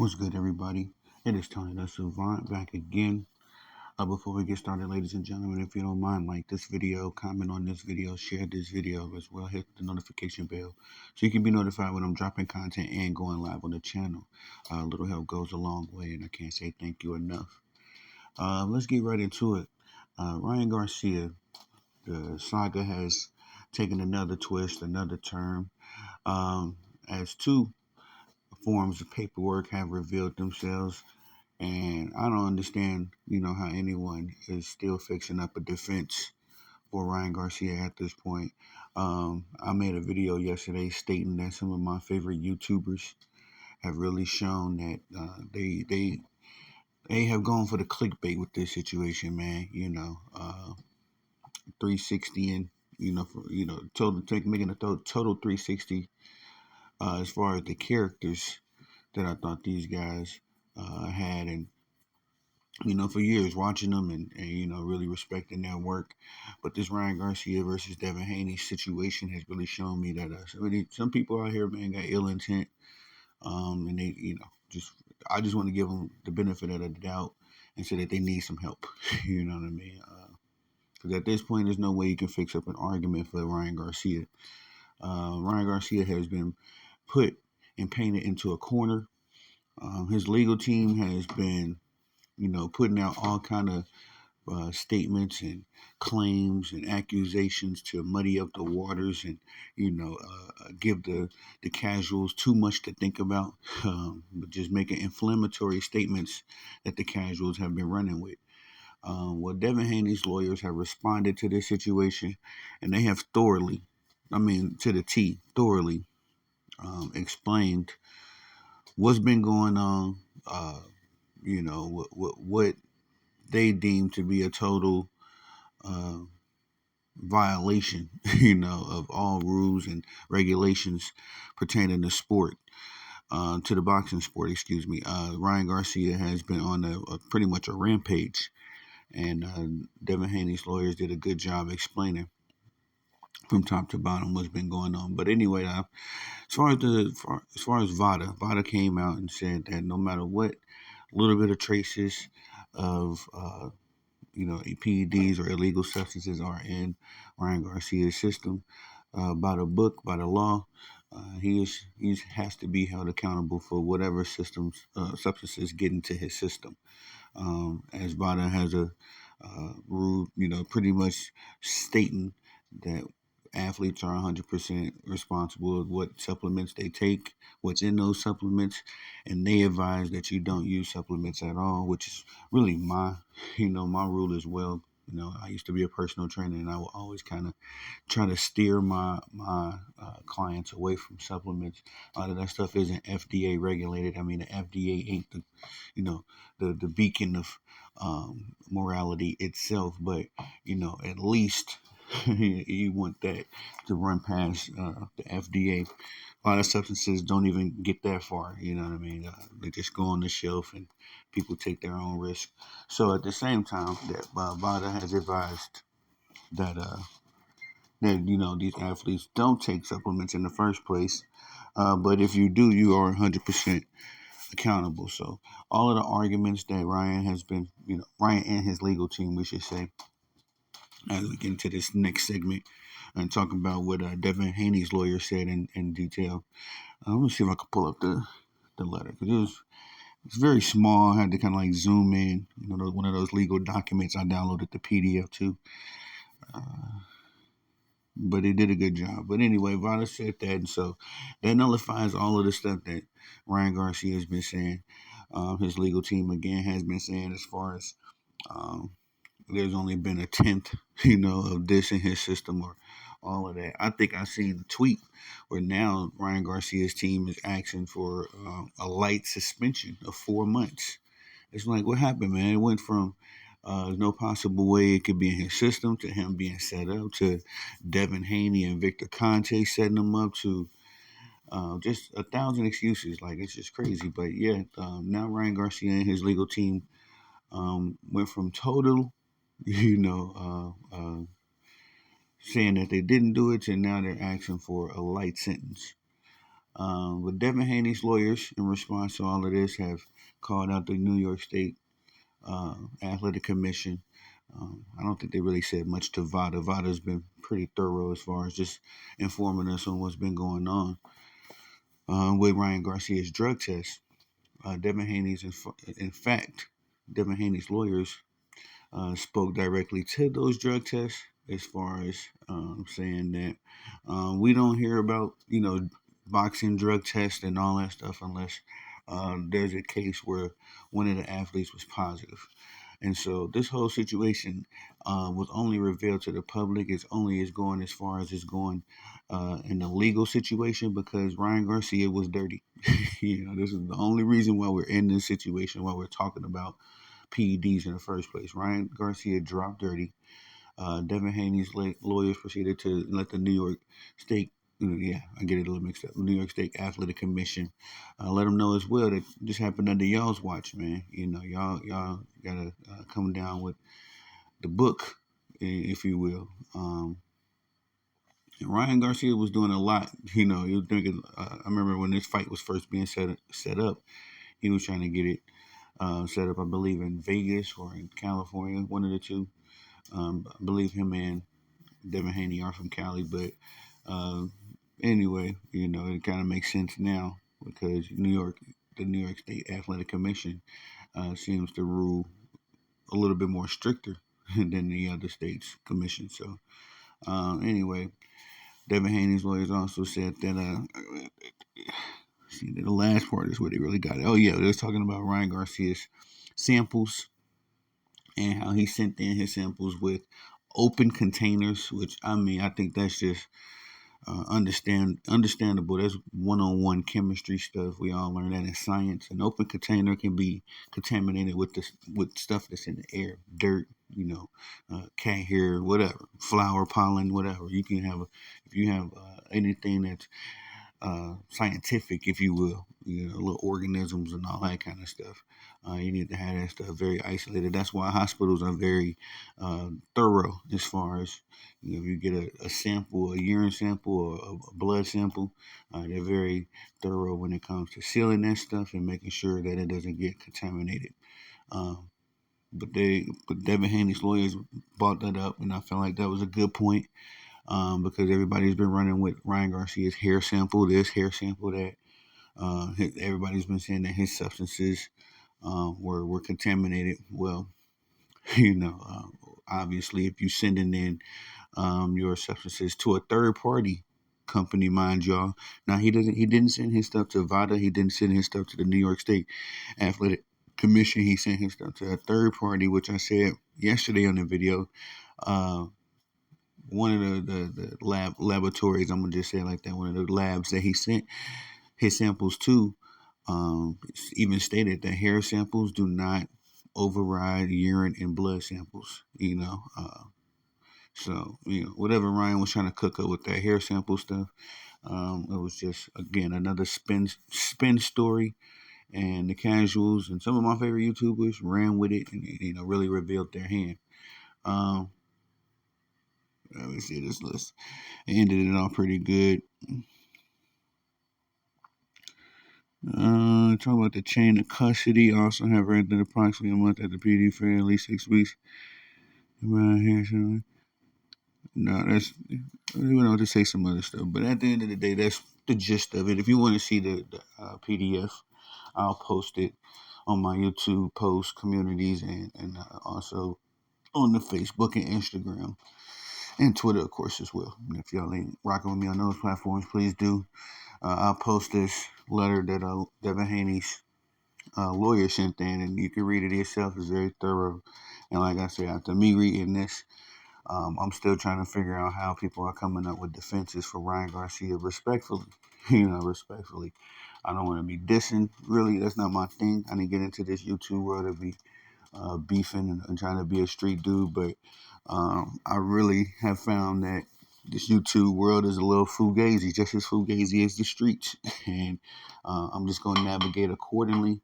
What's good, everybody? It is Tony the Savant back again. Before we get started, ladies and gentlemen, if you don't mind, like this video, comment on this video, share this video as well, hit the notification bell so you can be notified when I'm dropping content and going live on the channel. A little help goes a long way, and I can't say thank you enough. Let's get right into it. Ryan Garcia, the saga has taken another twist, another turn, um, as two forms of paperwork have revealed themselves. And I don't understand, how anyone is still fixing up a defense for Ryan Garcia at this point. I made a video yesterday stating that some of my favorite YouTubers have really shown that they have gone for the clickbait with this situation, man. 360 and total making a total 360 as far as the characters that I thought these guys had, and for years watching them and really respecting their work. But this Ryan Garcia versus Devin Haney situation has really shown me that some people out here, man, got ill intent. And they, just I just want to give them the benefit of the doubt and say that they need some help. You know what I mean? Because at this point, there's no way you can fix up an argument for Ryan Garcia. Ryan Garcia has been put and painted into a corner. His legal team has been putting out all kind of statements and claims and accusations to muddy up the waters and give the casuals too much to think about, but just making inflammatory statements that the casuals have been running with. Well, Devin Haney's lawyers have responded to this situation, and they have thoroughly, to the T, thoroughly explained what's been going on. What they deem to be a total uh, violation, of all rules and regulations pertaining to sport, to the boxing sport, excuse me. Ryan Garcia has been on a pretty much a rampage, and Devin Haney's lawyers did a good job explaining from top to bottom what's been going on. But anyway, as far as VADA came out and said that no matter what little bit of traces of PEDs or illegal substances are in Ryan Garcia's system, by the book, by the law, he has to be held accountable for whatever substances get into his system. As VADA has a rule, pretty much stating that athletes are 100% responsible of what supplements they take, what's in those supplements, and they advise that you don't use supplements at all, which is really my rule as well. I used to be a personal trainer, and I will always kind of try to steer my clients away from supplements. A lot of that stuff isn't FDA regulated. I mean, the FDA ain't the beacon of morality itself, but at least you want that to run past the FDA. A lot of substances don't even get that far. You know what I mean? They just go on the shelf and people take their own risk. So at the same time, that VADA has advised that these athletes don't take supplements in the first place. But if you do, you are 100% accountable. So all of the arguments that Ryan has been, Ryan and his legal team, we should say, as we get into this next segment and talk about what Devin Haney's lawyer said in detail. Let me see if I can pull up the letter, because it's very small. I had to kind of like zoom in. One of those legal documents. I downloaded the PDF too. But he did a good job. But anyway, VADA said that, and so that nullifies all of the stuff that Ryan Garcia has been saying. His legal team again has been saying, as far as there's only been a tenth, of this in his system or all of that. I think I seen a tweet where now Ryan Garcia's team is asking for a light suspension of 4 months. It's like, what happened, man? It went from there's no possible way it could be in his system to him being set up to Devin Haney and Victor Conte setting him up to just 1,000 excuses. Like, it's just crazy. But yeah, now Ryan Garcia and his legal team went from total, saying that they didn't do it to now they're asking for a light sentence. But Devin Haney's lawyers, in response to all of this, have called out the New York State Athletic Commission. I don't think they really said much to VADA. VADA's been pretty thorough as far as just informing us on what's been going on with Ryan Garcia's drug test. Devin Haney's, in fact, Devin Haney's lawyers spoke directly to those drug tests as far as saying that we don't hear about, boxing drug tests and all that stuff unless there's a case where one of the athletes was positive. And so this whole situation was only revealed to the public. It's only is going as far as it's going in the legal situation because Ryan Garcia was dirty. This is the only reason why we're in this situation, why we're talking about PEDs in the first place. Ryan Garcia dropped dirty. Devin Haney's lawyers proceeded to let the New York State, yeah, I get it a little mixed up. The New York State Athletic Commission let them know as well that this happened under y'all's watch, man. Y'all gotta come down with the book, if you will. And Ryan Garcia was doing a lot. He was thinking. I remember when this fight was first being set up, he was trying to get it set up. I believe in Vegas or in California, one of the two. I believe him and Devin Haney are from Cali, but uh, anyway, it kind of makes sense now because the New York State Athletic Commission seems to rule a little bit more stricter than the other states' commission. So anyway, Devin Haney's lawyers also said that see the last part is where they really got it. Oh yeah, they was talking about Ryan Garcia's samples and how he sent in his samples with open containers, which I think that's just understandable. That's one-on-one chemistry stuff. We all learn that in science. An open container can be contaminated with stuff that's in the air, dirt, cat hair, whatever, flower pollen, whatever. You can have if you have anything that's scientific, if you will, little organisms and all that kind of stuff. You need to have that stuff very isolated. That's why hospitals are very thorough as far as, if you get a sample, a urine sample or a blood sample, they're very thorough when it comes to sealing that stuff and making sure that it doesn't get contaminated. But Devin Haney's lawyers brought that up, and I felt like that was a good point because everybody's been running with Ryan Garcia's hair sample, this hair sample that. Everybody's been saying that his substances were contaminated. Well, obviously, if you sending in your substances to a third party company, mind y'all. Now he didn't send his stuff to VADA. He didn't send his stuff to the New York State Athletic Commission. He sent his stuff to a third party, which I said yesterday on the video. One of the laboratories, I'm gonna just say it like that, one of the labs that he sent his samples to, even stated that hair samples do not override urine and blood samples. So whatever Ryan was trying to cook up with that hair sample stuff, it was just again another spin story. And the casuals and some of my favorite YouTubers ran with it and really revealed their hand. Let me see this list. It ended it off pretty good. Talking about the chain of custody. Also have rented approximately a month at the PD for at least 6 weeks. Around here, so no, we want to say some other stuff. But at the end of the day, that's the gist of it. If you want to see the PDF, I'll post it on my YouTube post communities and also on the Facebook and Instagram and Twitter, of course, as well. And if y'all ain't rocking with me on those platforms, please do. I'll post this letter that Devin Haney's lawyer sent in, and you can read it yourself. It's very thorough. And like I said, after me reading this, I'm still trying to figure out how people are coming up with defenses for Ryan Garcia respectfully. Respectfully. I don't want to be dissing. Really, that's not my thing. I didn't get into this YouTube world to be beefing and trying to be a street dude, but I really have found that this YouTube world is a little fugazi, just as fugazi as the streets. And I'm just going to navigate accordingly.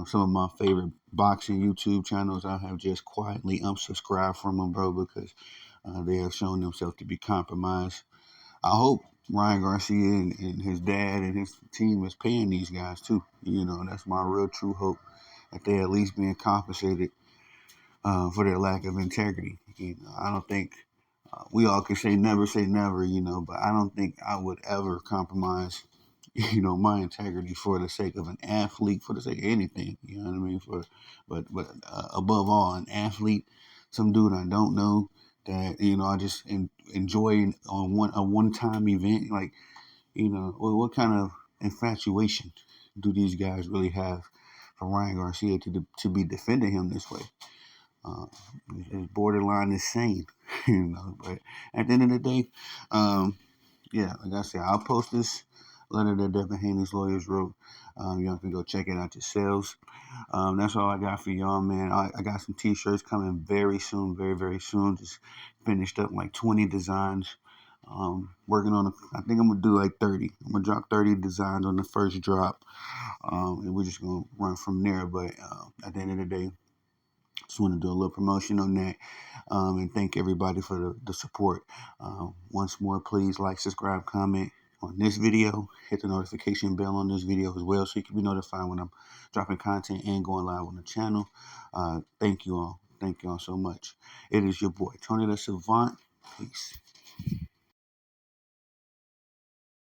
Some of my favorite boxing YouTube channels, I have just quietly unsubscribed from them, bro, because they have shown themselves to be compromised. I hope Ryan Garcia and his dad and his team is paying these guys too. That's my real true hope that they at least being compensated for their lack of integrity. I don't think we all can say never, but I don't think I would ever compromise, my integrity for the sake of an athlete, for the sake of anything. You know what I mean? But above all, an athlete, some dude I don't know that I just enjoy on a one time event. Like, what kind of infatuation do these guys really have for Ryan Garcia to be defending him this way? Uh, it's borderline insane, But at the end of the day, um, yeah, like I said, I'll post this letter that Devin Haney's lawyers wrote. Y'all can go check it out yourselves. That's all I got for y'all, man. I got some t-shirts coming very soon, very, very soon. Just finished up like 20 designs. Working on, I think I'm going to do like 30. I'm going to drop 30 designs on the first drop. And we're just going to run from there. But at the end of the day, just want to do a little promotion on that, and thank everybody for the support. Once more, please like, subscribe, comment on this video. Hit the notification bell on this video as well so you can be notified when I'm dropping content and going live on the channel. Thank you all. Thank you all so much. It is your boy, Tony the Savant. Peace.